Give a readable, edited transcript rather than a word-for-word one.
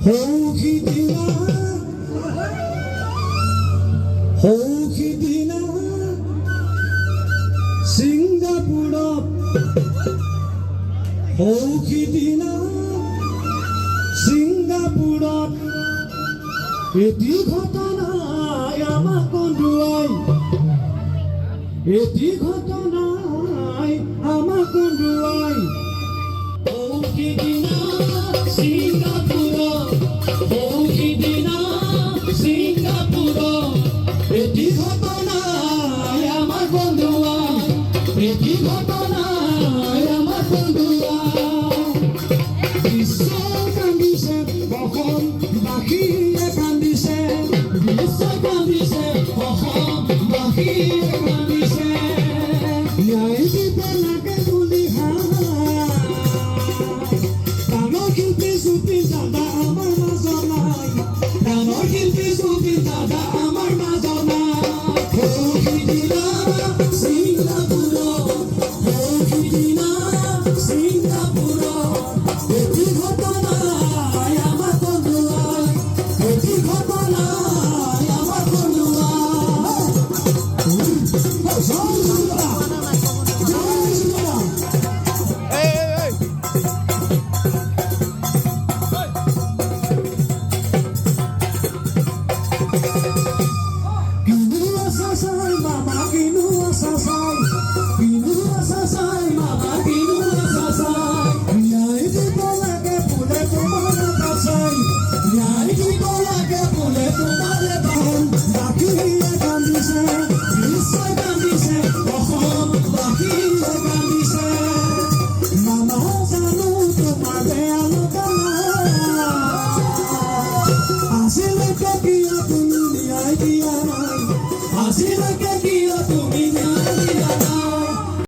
সৌখিদিনা ছিংগাপুৰত সৌখিদিনা ছিংগাপুৰত এটি ঘটনাই আমাক কন্দুৱাই এটি ঘটনাই আমাক কন্দুৱাই সৌখিদিনা ছিংগাপুৰত সৌখিদিনা ছিংগাপুৰত এটি ঘটনাই আমাক কন্দুৱাই এটি ঘটনাই আমাক কন্দুৱাই বিশ্ব কান্দিছে অসমবাসীয়ে কান্দিছে বিশ্ব কান্দিছে অসমবাসীয়ে কান্দিছে ন্যায় দিব লাগে বুলি ডাঙৰ শিল্পী জুবিন দাদা আমাৰ মাজত নাই ডাঙৰ শিল্পী জুবিন দাদা আমাৰ মাজত নাই সৌখিদিনা ছিংগাপুৰত সৌখিদিনা ছিংগাপুৰত এটি ঘটনাই আমাক কন্দুৱাই এটি ঘটনাই আমাক Así